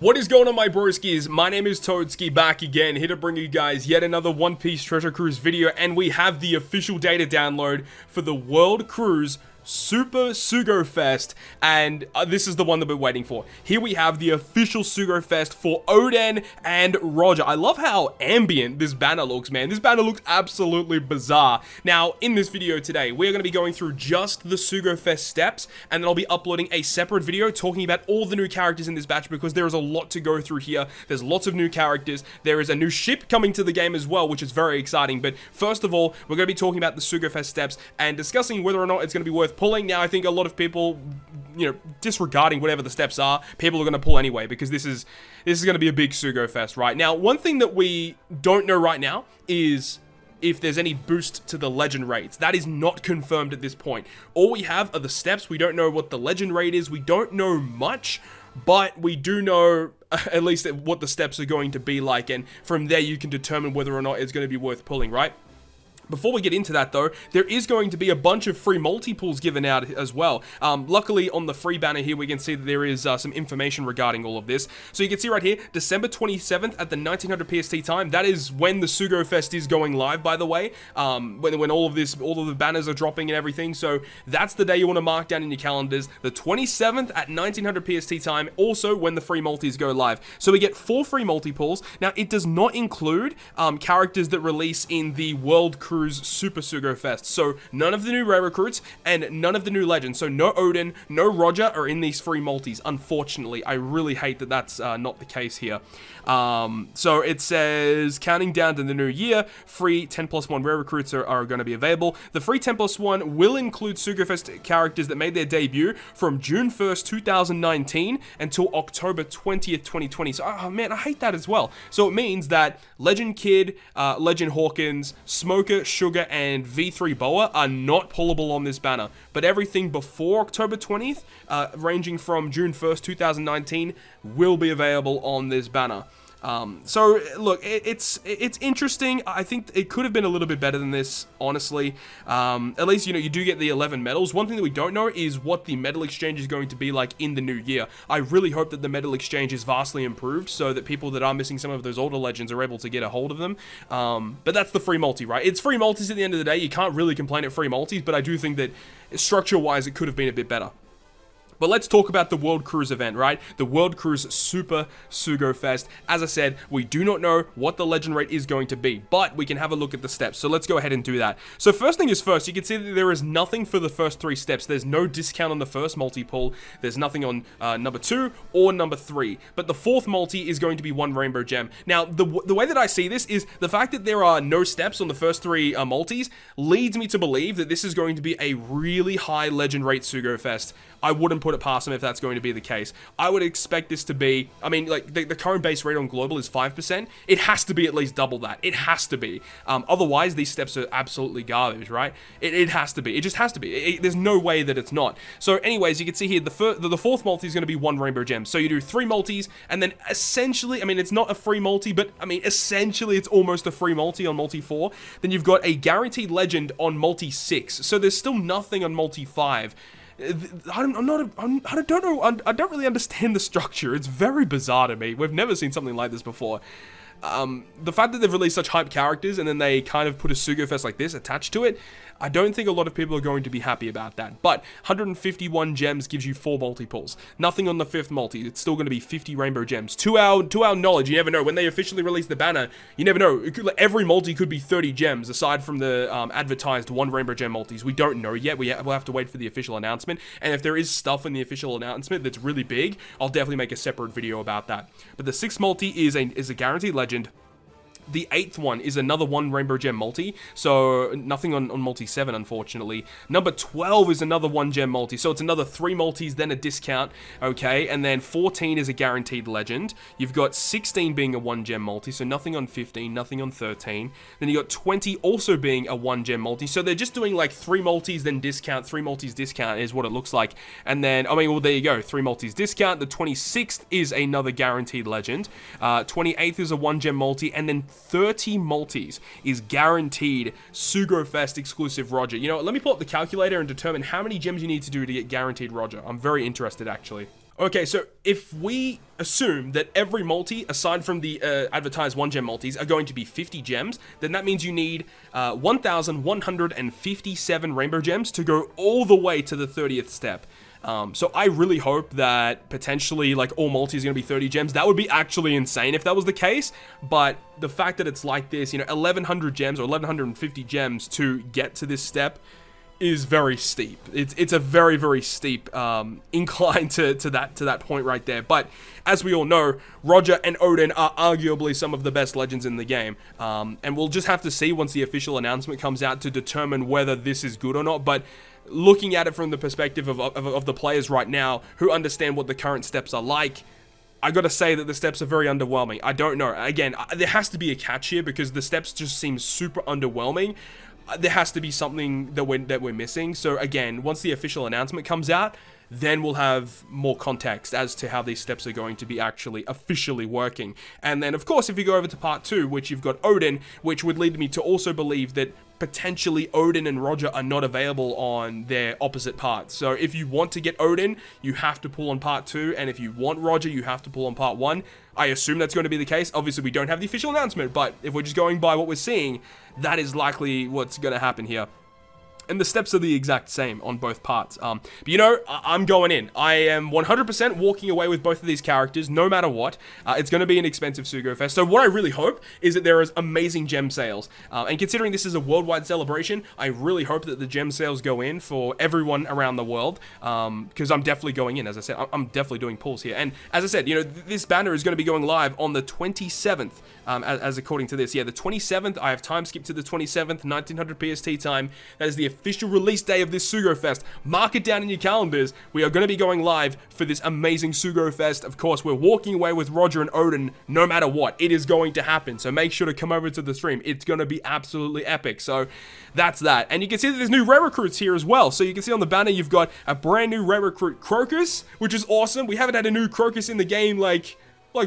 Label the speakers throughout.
Speaker 1: What is going on, my broskiis? My name is Toadskii, back again, here to bring you guys yet another One Piece Treasure Cruise video, and we have the official data download for the World Cruise Super Sugo-Fest, and this is the one that we're waiting for. Here we have the official Sugo-Fest for Oden and Roger. I love how ambient this banner looks, man. This banner looks absolutely bizarre. Now, in this video today, we're going to be going through just the Sugo-Fest steps, and then I'll be uploading a separate video talking about all the new characters in this batch, because there is a lot to go through here. There's lots of new characters. There is a new ship coming to the game as well, which is very exciting. But first of all, we're going to be talking about the Sugo-Fest steps and discussing whether or not it's going to be worth pulling. Now, I think a lot of people, disregarding whatever the steps are, people are going to pull anyway, because this is going to be a big Sugo-Fest, right? Now, one thing that we don't know right now is if there's any boost to the legend rates. That is not confirmed at this point. All we have are the steps. We don't know what the legend rate is. We don't know much, but we do know at least what the steps are going to be like, and from there you can determine whether or not it's going to be worth pulling, right? Before we get into that, though, there is going to be a bunch of free multi-pulls given out as well. Luckily, on the free banner here, we can see that there is some information regarding all of this. So you can see right here, December 27th at the 1900 PST time. That is when the Sugo-Fest is going live, by the way. When all of the banners are dropping and everything. So that's the day you want to mark down in your calendars. The 27th at 1900 PST time, also when the free multis go live. So we get 4 free multi-pulls. Now, it does not include characters that release in the World Cruise Super Sugo-Fest. So none of the new rare recruits and none of the new legends. So no Oden, no Roger are in these free multis. Unfortunately, I really hate that that's not the case here. So it says, counting down to the new year, free 10+1 rare recruits are going to be available. The free 10+1 will include Sugo-Fest characters that made their debut from June 1st, 2019 until October 20th, 2020. So, oh man, I hate that as well. So it means that Legend Kid, Legend Hawkins, Smoker, Sugar, and V3 Boa are not pullable on this banner, but everything before October 20th, ranging from June 1st, 2019, will be available on this banner. So look, it's interesting. I think it could have been a little bit better than this, honestly. At least, you do get the 11 medals. One thing that we don't know is what the medal exchange is going to be like in the new year. I really hope that the medal exchange is vastly improved so that people that are missing some of those older legends are able to get a hold of them. But that's the free multi, right? It's free multis at the end of the day. You can't really complain at free multis, but I do think that structure-wise, it could have been a bit better. But let's talk about the World Cruise event, right? The World Cruise Super Sugo-Fest. As I said, we do not know what the legend rate is going to be, but we can have a look at the steps. So let's go ahead and do that. So first thing is first, you can see that there is nothing for the first 3 steps. There's no discount on the first multi-pull. There's nothing on number 2 or number 3. But the 4th multi is going to be 1 rainbow gem. Now, the way that I see this is the fact that there are no steps on the first 3 multis leads me to believe that this is going to be a really high legend rate Sugo-Fest. I wouldn't put it past them if that's going to be the case. I would expect this to be, I mean, like, the current base rate on Global is 5%. It has to be at least double that. It has to be. Otherwise, these steps are absolutely garbage, right? It has to be. It just has to be. There's no way that it's not. So anyways, you can see here, the 4th multi is going to be 1 rainbow gem. So you do 3 multis, and then essentially, I mean, it's not a free multi, but I mean, essentially, it's almost a free multi on multi 4. Then you've got a guaranteed legend on multi 6. So there's still nothing on multi 5. I don't really understand the structure. It's very bizarre to me. We've never seen something like this before. The fact that they've released such hype characters and then they kind of put a Sugo-Fest like this attached to it, I don't think a lot of people are going to be happy about that. But 151 gems gives you 4 multi-pulls. Nothing on the 5th multi. It's still going to be 50 rainbow gems. To our knowledge, you never know. When they officially release the banner, you never know. Every multi could be 30 gems, aside from the advertised 1 rainbow gem multis. We don't know yet. We'll have to wait for the official announcement. And if there is stuff in the official announcement that's really big, I'll definitely make a separate video about that. But the 6th multi is a guaranteed legend. The 8th one is another 1 rainbow gem multi, so nothing on multi 7, unfortunately. Number 12 is another 1 gem multi, so it's another 3 multis, then a discount, okay? And then 14 is a guaranteed legend. You've got 16 being a 1 gem multi, so nothing on 15, nothing on 13. Then you got 20 also being a 1 gem multi, so they're just doing like 3 multis, then discount, 3 multis, discount is what it looks like. And then, I mean, well, there you go, 3 multis, discount. The 26th is another guaranteed legend. 28th is a 1 gem multi, and then 30 multis is guaranteed Sugo-Fest exclusive Roger. You know, let me pull up the calculator and determine how many gems you need to do to get guaranteed Roger. I'm very interested, actually. Okay, so if we assume that every multi, aside from the advertised 1 gem multis, are going to be 50 gems, then that means you need 1,157 rainbow gems to go all the way to the 30th step. So I really hope that potentially like all multis are going to be 30 gems. That would be actually insane if that was the case. But the fact that it's like this, 1,100 gems or 1,150 gems to get to this step is very steep. It's a very, very steep incline to that point right there. But as we all know, Roger and Oden are arguably some of the best legends in the game. And we'll just have to see once the official announcement comes out to determine whether this is good or not. But looking at it from the perspective of the players right now who understand what the current steps are like, I gotta say that the steps are very underwhelming. I don't know. Again, there has to be a catch here because the steps just seem super underwhelming. There has to be something that we're missing. So again, once the official announcement comes out, then we'll have more context as to how these steps are going to be actually officially working. And then, of course, if you go over to part 2, which you've got Oden, which would lead me to also believe that potentially Oden and Roger are not available on their opposite parts. So if you want to get Oden, you have to pull on part 2, and if you want Roger, you have to pull on part 1. I assume that's going to be the case. Obviously, we don't have the official announcement, but if we're just going by what we're seeing, that is likely what's going to happen here. And the steps are the exact same on both parts. But I'm going in. I am 100% walking away with both of these characters, no matter what. It's going to be an expensive Sugo-Fest. So what I really hope is that there is amazing gem sales. And considering this is a worldwide celebration, I really hope that the gem sales go in for everyone around the world. Because I'm definitely going in, as I said. I'm definitely doing pulls here. And as I said, this banner is going to be going live on the 27th, as according to this. Yeah, the 27th. I have time skipped to the 27th, 1900 PST time. That is the official release day of this Sugo-Fest. Mark it down in your calendars. We are going to be going live for this amazing Sugo-Fest. Of course, we're walking away with Roger and Oden no matter what. It is going to happen. So make sure to come over to the stream. It's going to be absolutely epic. So that's that. And you can see that there's new rare recruits here as well. So you can see on the banner, you've got a brand new rare recruit Crocus, which is awesome. We haven't had a new Crocus in the game like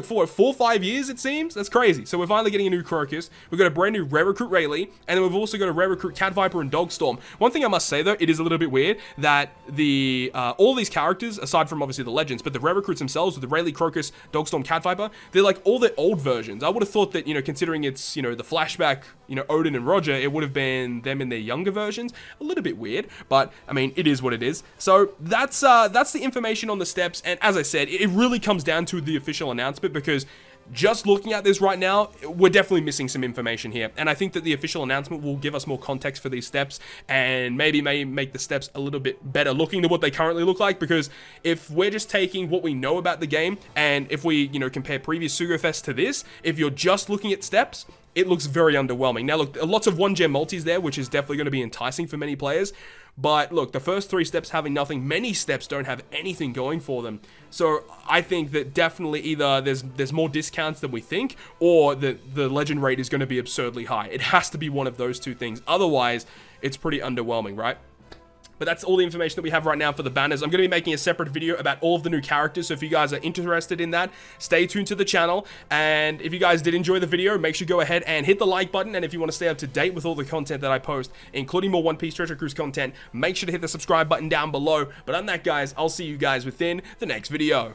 Speaker 1: for 4 or 5 years, it seems. That's crazy. So we're finally getting a new Crocus. We've got a brand new rare recruit Rayleigh, and then we've also got a rare recruit Cat Viper and Dogstorm. One thing I must say though, it is a little bit weird that the all these characters, aside from obviously the legends, but the rare recruits themselves with the Rayleigh, Crocus, Dogstorm, Cat Viper, they're like all the old versions. I would have thought that, considering it's, the flashback, Oden and Roger, it would have been them in their younger versions. A little bit weird, but I mean, it is what it is. So that's the information on the steps, and as I said, it really comes down to the official announcement, because just looking at this right now, we're definitely missing some information here. And I think that the official announcement will give us more context for these steps and maybe make the steps a little bit better looking than what they currently look like. Because if we're just taking what we know about the game, and if we, compare previous Sugo-Fest to this, if you're just looking at steps, it looks very underwhelming. Now, look, lots of 1 gem multis there, which is definitely going to be enticing for many players. But look, the first 3 steps having nothing, many steps don't have anything going for them. So I think that definitely either there's more discounts than we think, or the legend rate is going to be absurdly high. It has to be one of those 2 things. Otherwise, it's pretty underwhelming, right? But that's all the information that we have right now for the banners. I'm going to be making a separate video about all of the new characters, so if you guys are interested in that, stay tuned to the channel. And if you guys did enjoy the video, make sure to go ahead and hit the like button. And if you want to stay up to date with all the content that I post, including more One Piece Treasure Cruise content, make sure to hit the subscribe button down below. But other than that, guys, I'll see you guys within the next video.